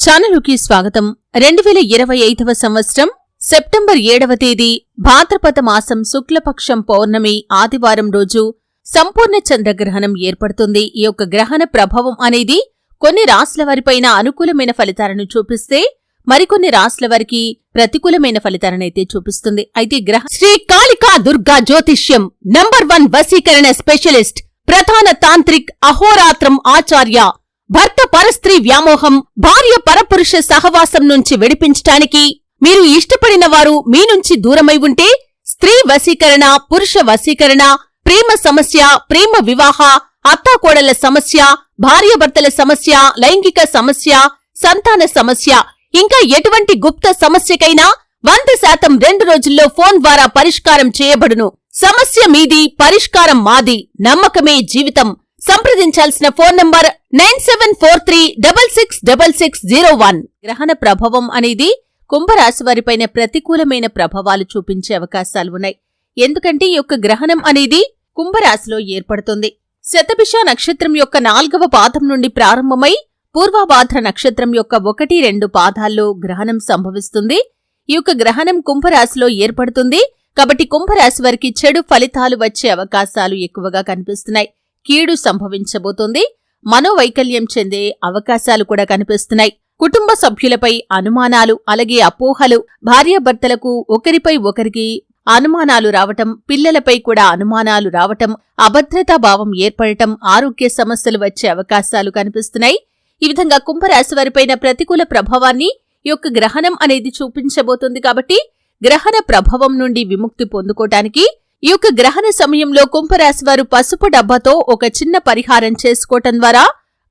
ఛానలుకి స్వాగతం. 2025వ సంవత్సరం సెప్టెంబర్ 7వ తేదీ భాద్రపద మాసం శుక్లపక్షం పౌర్ణమి ఆదివారం రోజు సంపూర్ణ చంద్రగ్రహణం ఏర్పడుతుంది. ఈ యొక్క గ్రహణ ప్రభావం అనేది కొన్ని రాశుల వారిపైన అనుకూలమైన ఫలితాలను చూపిస్తే మరికొన్ని రాశుల వారికి ప్రతికూలమైన ఫలితాలనైతే చూపిస్తుంది. అయితే శ్రీ కాళికా దుర్గా జ్యోతిష్యం నంబర్ 1 వశీకరణ స్పెషలిస్ట్ ప్రధాన తాంత్రిక్ అహోరాత్రం ఆచార్య భర్త పరస్త్రీ వ్యామోహం, భార్య పరపురుష సహవాసం నుంచి విడిపించటానికి, మీరు ఇష్టపడిన వారు మీ నుంచి దూరమై ఉంటే స్త్రీ వశీకరణ, పురుష వశీకరణ, ప్రేమ సమస్య, ప్రేమ వివాహ, అత్తాకోడళ్ల సమస్య, భార్యాభర్తల సమస్య, లైంగిక సమస్య, సంతాన సమస్య, ఇంకా ఎటువంటి గుప్త సమస్యకైనా 100% 2 రోజుల్లో ఫోన్ ద్వారా పరిష్కారం చేయబడును. సమస్య మీది, పరిష్కారం మాది. నమ్మకమే జీవితం. సంప్రదించాల్సిన ఫోన్ నంబర్ 9743666601. గ్రహణ ప్రభావం అనేది కుంభరాశి వారిపైన ప్రతికూలమైన ప్రభావాలు చూపించే అవకాశాలు ఉన్నాయి. ఎందుకంటే ఈ యొక్క గ్రహణం అనేది కుంభరాశిలో ఏర్పడుతుంది. శతభిష నక్షత్రం యొక్క 4వ పాదం నుండి ప్రారంభమై పూర్వభాద్ర నక్షత్రం యొక్క 1-2 పాదాల్లో గ్రహణం సంభవిస్తుంది. ఈ యొక్క గ్రహణం కుంభరాశిలో ఏర్పడుతుంది. కాబట్టి కుంభరాశి వారికి చెడు ఫలితాలు వచ్చే అవకాశాలు ఎక్కువగా కనిపిస్తున్నాయి. కీడు సంభవించబోతోంది. మనోవైకల్యం చెందే అవకాశాలు కూడా కనిపిస్తున్నాయి. కుటుంబ సభ్యులపై అనుమానాలు, అలాగే అపోహలు, భార్యాభర్తలకు ఒకరిపై ఒకరికి అనుమానాలు రావటం, పిల్లలపై కూడా అనుమానాలు రావటం, అభద్రతాభావం ఏర్పడటం, ఆరోగ్య సమస్యలు వచ్చే అవకాశాలు కనిపిస్తున్నాయి. ఈ విధంగా కుంభరాశి వారిపైన ప్రతికూల ప్రభావాన్ని ఈ యొక్క గ్రహణం అనేది చూపించబోతుంది. కాబట్టి గ్రహణ ప్రభావం నుండి విముక్తి పొందుకోవటానికి ఈ యొక్క గ్రహణ సమయంలో కుంభరాశి వారు పసుపు డబ్బాతో ఒక చిన్న పరిహారం చేసుకోవటం ద్వారా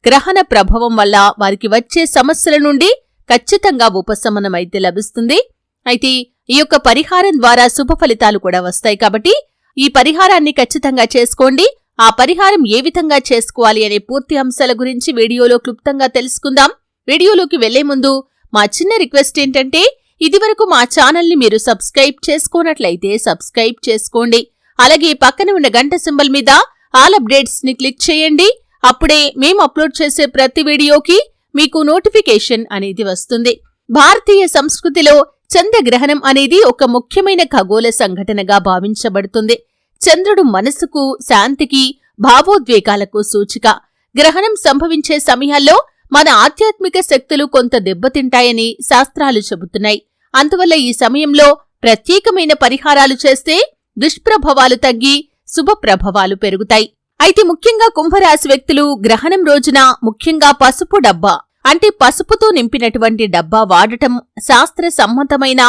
గ్రహణ ప్రభావం వల్ల వారికి వచ్చే సమస్యల నుండి ఖచ్చితంగా ఉపశమనం అయితే లభిస్తుంది. అయితే ఈ యొక్క పరిహారం ద్వారా శుభ ఫలితాలు కూడా వస్తాయి. కాబట్టి ఈ పరిహారాన్ని ఖచ్చితంగా చేసుకోండి. ఆ పరిహారం ఏ విధంగా చేసుకోవాలి అనే పూర్తి అంశాల గురించి వీడియోలో క్లుప్తంగా తెలుసుకుందాం. వీడియోలోకి వెళ్లే ముందు మా చిన్న రిక్వెస్ట్ ఏంటంటే, ఇదివరకు మా ఛానల్ని మీరు సబ్స్క్రైబ్ చేసుకోనట్లయితే సబ్స్క్రైబ్ చేసుకోండి. అలాగే పక్కన ఉన్న గంట సింబల్ మీద ఆల్ అప్డేట్స్ ని క్లిక్ చేయండి. అప్పుడే మేము అప్లోడ్ చేసే ప్రతి వీడియోకి మీకు నోటిఫికేషన్ అనేది వస్తుంది. భారతీయ సంస్కృతిలో చంద్రగ్రహణం అనేది ఒక ముఖ్యమైన ఖగోళ సంఘటనగా భావించబడుతుంది. చంద్రుడు మనసుకు, శాంతికి, భావోద్వేగాలకు సూచిక. గ్రహణం సంభవించే సమయాల్లో మన ఆధ్యాత్మిక శక్తులు కొంత దెబ్బతింటాయని శాస్త్రాలు చెబుతున్నాయి. అందువల్ల ఈ సమయంలో ప్రత్యేకమైన పరిహారాలు చేస్తే దుష్ప్రభావాలు తగ్గి శుభప్రభావాలు పెరుగుతాయి. అయితే ముఖ్యంగా కుంభరాశి వ్యక్తులు గ్రహణం రోజున ముఖ్యంగా పసుపు డబ్బా అంటే పసుపుతో నింపినటువంటి డబ్బా వాడటం శాస్త్ర సమ్మతమైన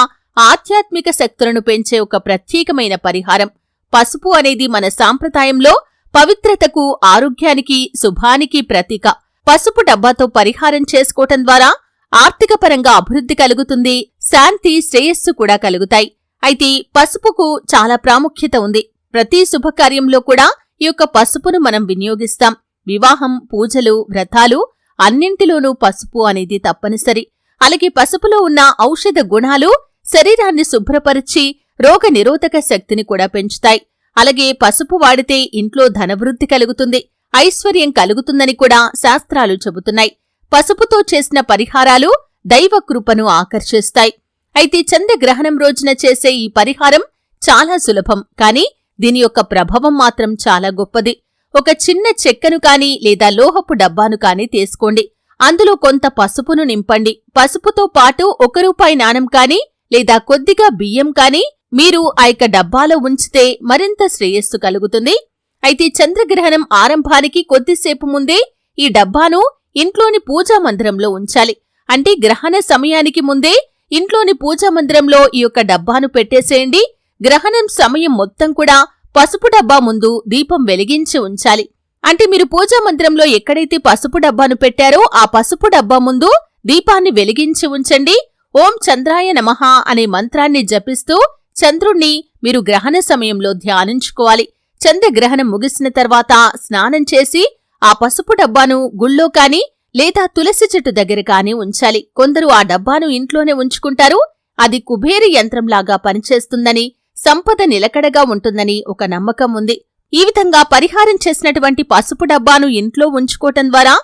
ఆధ్యాత్మిక శక్తులను పెంచే ఒక ప్రత్యేకమైన పరిహారం. పసుపు అనేది మన సాంప్రదాయంలో పవిత్రతకు, ఆరోగ్యానికి, శుభానికి ప్రతీక. పసుపు డబ్బాతో పరిహారం చేసుకోవటం ద్వారా ఆర్థికపరంగా అభివృద్ధి కలుగుతుంది, శాంతి, శ్రేయస్సు కూడా కలుగుతాయి. అయితే పసుపుకు చాలా ప్రాముఖ్యత ఉంది. ప్రతి శుభకార్యంలో కూడా ఈ యొక్క పసుపును మనం వినియోగిస్తాం. వివాహం, పూజలు, వ్రతాలు అన్నింటిలోనూ పసుపు అనేది తప్పనిసరి. అలాగే పసుపులో ఉన్న ఔషధ గుణాలు శరీరాన్ని శుభ్రపరిచి రోగ నిరోధక శక్తిని కూడా పెంచుతాయి. అలాగే పసుపు వాడితే ఇంట్లో ధనవృద్ధి కలుగుతుంది, ఐశ్వర్యం కలుగుతుందని కూడా శాస్త్రాలు చెబుతున్నాయి. పసుపుతో చేసిన పరిహారాలు దైవ కృపను ఆకర్షిస్తాయి. అయితే చంద్రగ్రహణం రోజున చేసే ఈ పరిహారం చాలా సులభం, కానీ దీని యొక్క ప్రభావం మాత్రం చాలా గొప్పది. ఒక చిన్న చెక్కను కాని లేదా లోహపు డబ్బాను కాని తీసుకోండి. అందులో కొంత పసుపును నింపండి. పసుపుతో పాటు ₹1 నాణెం కాని లేదా కొద్దిగా బియ్యం కాని మీరు ఆ యొక్క డబ్బాలో ఉంచితే మరింత శ్రేయస్సు కలుగుతుంది. అయితే చంద్రగ్రహణం ఆరంభానికి కొద్దిసేపు ముందే ఈ డబ్బాను ఇంట్లోని పూజా మందిరంలో ఉంచాలి. అంటే గ్రహణ సమయానికి ముందే ఇంట్లోని పూజా మందిరంలో ఈ యొక్క డబ్బాను పెట్టేసేయండి. గ్రహణం సమయం మొత్తం కూడా పసుపు డబ్బా ముందు దీపం వెలిగించి ఉంచాలి. అంటే మీరు పూజా మందిరంలో ఎక్కడైతే పసుపు డబ్బాను పెట్టారో ఆ పసుపు డబ్బా ముందు దీపాన్ని వెలిగించి ఉంచండి. ఓం చంద్రాయ నమః అనే మంత్రాన్ని జపిస్తూ చంద్రుణ్ణి మీరు గ్రహణ సమయంలో ధ్యానించుకోవాలి. చంద్రగ్రహణం ముగిసిన తర్వాత స్నానం చేసి ఆ పసుపు డబ్బాను గుళ్ళో కాని లేదా తులసి చెట్టు దగ్గర కాని ఉంచాలి. కొందరు ఆ డబ్బాను ఇంట్లోనే ఉంచుకుంటారు. అది కుబేరి యంత్రంలాగా పనిచేస్తుందని, సంపద నిలకడగా ఉంటుందని ఒక నమ్మకం ఉంది. ఈ విధంగా పరిహారం చేసినటువంటి పసుపు డబ్బాను ఇంట్లో ఉంచుకోవటం ద్వారా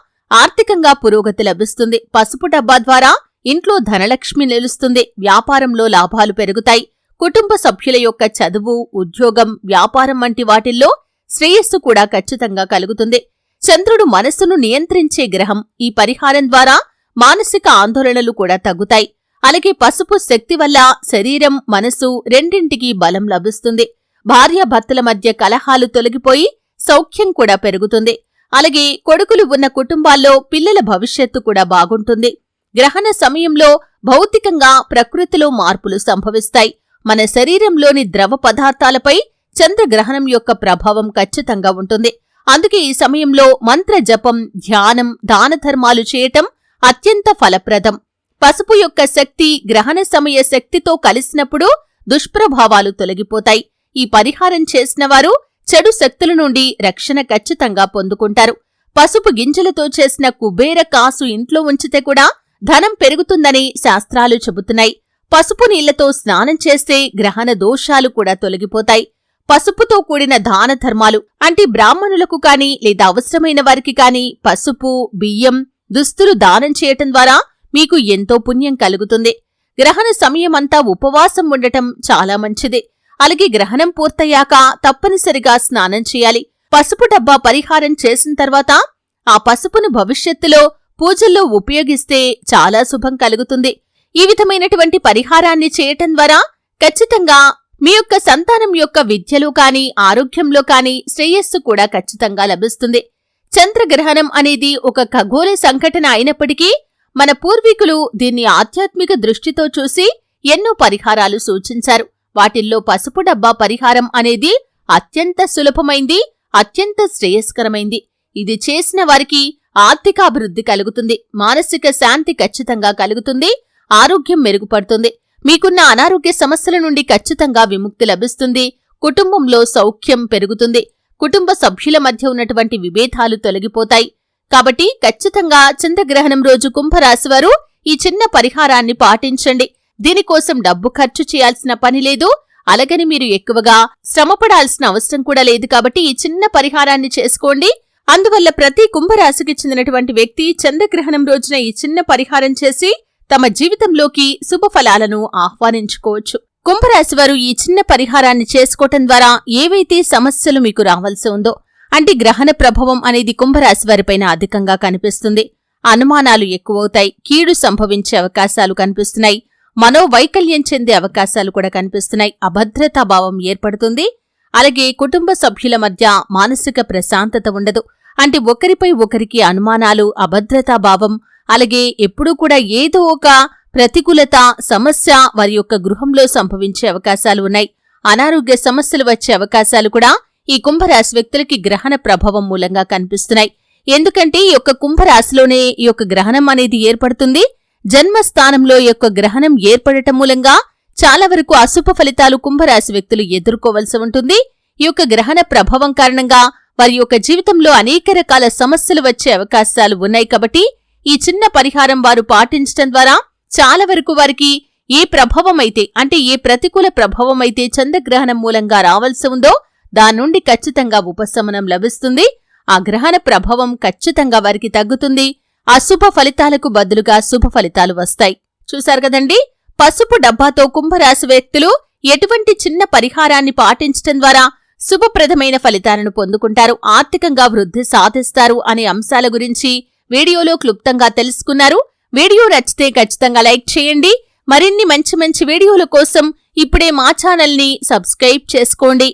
ఆర్థికంగా పురోగతి లభిస్తుంది. పసుపు డబ్బా ద్వారా ఇంట్లో ధనలక్ష్మి నిలుస్తుంది. వ్యాపారంలో లాభాలు పెరుగుతాయి. కుటుంబ సభ్యుల యొక్క చదువు, ఉద్యోగం, వ్యాపారం వంటి వాటిల్లో శ్రేయస్సు కూడా ఖచ్చితంగా కలుగుతుంది. చంద్రుడు మనస్సును నియంత్రించే గ్రహం. ఈ పరిహారం ద్వారా మానసిక ఆందోళనలు కూడా తగ్గుతాయి. అలాగే పసుపు శక్తి వల్ల శరీరం, మనసు రెండింటికీ బలం లభిస్తుంది. భార్యాభర్తల మధ్య కలహాలు తొలగిపోయి సౌఖ్యం కూడా పెరుగుతుంది. అలాగే కొడుకులు ఉన్న కుటుంబాల్లో పిల్లల భవిష్యత్తు కూడా బాగుంటుంది. గ్రహణ సమయంలో భౌతికంగా ప్రకృతిలో మార్పులు సంభవిస్తాయి. మన శరీరంలోని ద్రవ పదార్థాలపై చంద్రగ్రహణం యొక్క ప్రభావం ఖచ్చితంగా ఉంటుంది. అందుకే ఈ సమయంలో మంత్ర జపం, ధ్యానం, దానధర్మాలు చేయటం అత్యంత ఫలప్రదం. పసుపు యొక్క శక్తి గ్రహణ సమయ శక్తితో కలిసినప్పుడు దుష్ప్రభావాలు తొలగిపోతాయి. ఈ పరిహారం చేసినవారు చెడు శక్తుల నుండి రక్షణ ఖచ్చితంగా పొందుకుంటారు. పసుపు గింజలతో చేసిన కుబేర కాసు ఇంట్లో ఉంచితే కూడా ధనం పెరుగుతుందని శాస్త్రాలు చెబుతున్నాయి. పసుపు నీళ్లతో స్నానం చేస్తే గ్రహణ దోషాలు కూడా తొలగిపోతాయి. పసుపుతో కూడిన దాన ధర్మాలు అంటే బ్రాహ్మణులకు కాని లేదా అవసరమైన వారికి కాని పసుపు, బియ్యం, దుస్తులు దానం చేయటం ద్వారా మీకు ఎంతో పుణ్యం కలుగుతుంది. గ్రహణ సమయమంతా ఉపవాసం ఉండటం చాలా మంచిది. అలాగే గ్రహణం పూర్తయ్యాక తప్పనిసరిగా స్నానం చేయాలి. పసుపు డబ్బా పరిహారం చేసిన తర్వాత ఆ పసుపును భవిష్యత్తులో పూజల్లో ఉపయోగిస్తే చాలా శుభం కలుగుతుంది. ఈ విధమైనటువంటి పరిహారాన్ని చేయటం ద్వారా ఖచ్చితంగా మీ యొక్క సంతానం యొక్క విద్యలో కాని, ఆరోగ్యంలో కాని శ్రేయస్సు కూడా ఖచ్చితంగా లభిస్తుంది. చంద్రగ్రహణం అనేది ఒక ఖగోళ సంఘటన అయినప్పటికీ మన పూర్వీకులు దీన్ని ఆధ్యాత్మిక దృష్టితో చూసి ఎన్నో పరిహారాలు సూచించారు. వాటిల్లో పసుపు డబ్బా పరిహారం అనేది అత్యంత సులభమైంది, అత్యంత శ్రేయస్కరమైంది. ఇది చేసిన వారికి ఆర్థికాభివృద్ధి కలుగుతుంది. మానసిక శాంతి ఖచ్చితంగా కలుగుతుంది. ఆరోగ్యం మెరుగుపడుతుంది. మీకున్న అనారోగ్య సమస్యల నుండి ఖచ్చితంగా విముక్తి లభిస్తుంది. కుటుంబంలో సౌఖ్యం పెరుగుతుంది. కుటుంబ సభ్యుల మధ్య ఉన్నటువంటి విభేదాలు తొలగిపోతాయి. కాబట్టి ఖచ్చితంగా చంద్రగ్రహణం రోజు కుంభరాశివారు ఈ చిన్న పరిహారాన్ని పాటించండి. దీనికోసం డబ్బు ఖర్చు చేయాల్సిన పని లేదు. అలాగని మీరు ఎక్కువగా శ్రమపడాల్సిన అవసరం కూడా లేదు. కాబట్టి ఈ చిన్న పరిహారాన్ని చేసుకోండి. అందువల్ల ప్రతి కుంభరాశికి చెందినటువంటి వ్యక్తి చంద్రగ్రహణం రోజున ఈ చిన్న పరిహారం చేసి తమ జీవితంలోకి శుభఫలాలను ఆహ్వానించుకోవచ్చు. కుంభరాశివారు ఈ చిన్న పరిహారాన్ని చేసుకోవటం ద్వారా ఏవైతే సమస్యలు మీకు రావాల్సి ఉందో అంటే గ్రహణ ప్రభావం అనేది కుంభరాశివారిపైన అధికంగా కనిపిస్తుంది. అనుమానాలు ఎక్కువవుతాయి. కీడు సంభవించే అవకాశాలు కనిపిస్తున్నాయి. మనోవైకల్యం చెందే అవకాశాలు కూడా కనిపిస్తున్నాయి. అభద్రతాభావం ఏర్పడుతుంది. అలాగే కుటుంబ సభ్యుల మధ్య మానసిక ప్రశాంతత ఉండదు. అంటే ఒకరిపై ఒకరికి అనుమానాలు, అభద్రతాభావం, అలాగే ఎప్పుడూ కూడా ఏదో ఒక ప్రతికూలత, సమస్య వారి యొక్క గృహంలో సంభవించే అవకాశాలు ఉన్నాయి. అనారోగ్య సమస్యలు వచ్చే అవకాశాలు కూడా ఈ కుంభరాశి వ్యక్తులకి గ్రహణ ప్రభావం మూలంగా కనిపిస్తున్నాయి. ఎందుకంటే ఈ యొక్క కుంభరాశిలోనే ఈ యొక్క గ్రహణం అనేది ఏర్పడుతుంది. జన్మస్థానంలో ఈ యొక్క గ్రహణం ఏర్పడటం మూలంగా చాలా వరకు అశుభ ఫలితాలు కుంభరాశి వ్యక్తులు ఎదుర్కోవలసి ఉంటుంది. ఈ యొక్క గ్రహణ ప్రభావం కారణంగా వారి యొక్క జీవితంలో అనేక రకాల సమస్యలు వచ్చే అవకాశాలు ఉన్నాయి. కాబట్టి ఈ చిన్న పరిహారం వారు పాటించడం ద్వారా చాలా వరకు వారికి ఏ ప్రభావం అయితే అంటే ఏ ప్రతికూల ప్రభావం అయితే చంద్రగ్రహణం మూలంగా రావాల్సి ఉందో దాని నుండి ఖచ్చితంగా ఉపశమనం లభిస్తుంది. ఆ గ్రహణ ప్రభావం ఖచ్చితంగా వారికి తగ్గుతుంది. అశుభ ఫలితాలకు బదులుగా శుభ ఫలితాలు వస్తాయి. చూశారు కదండి, పసుపు డబ్బాతో కుంభరాశి వ్యక్తులు ఎటువంటి చిన్న పరిహారాన్ని పాటించడం ద్వారా శుభప్రదమైన ఫలితాలను పొందుకుంటారు, ఆర్థికంగా వృద్ధి సాధిస్తారు అనే అంశాల గురించి వీడియోలో క్లుప్తంగా తెలుసుకున్నారు. వీడియో నచ్చితే ఖచ్చితంగా లైక్ చేయండి. మరిన్ని మంచి మంచి వీడియోల కోసం ఇప్పుడే మా ఛానల్ని సబ్స్క్రైబ్ చేసుకోండి.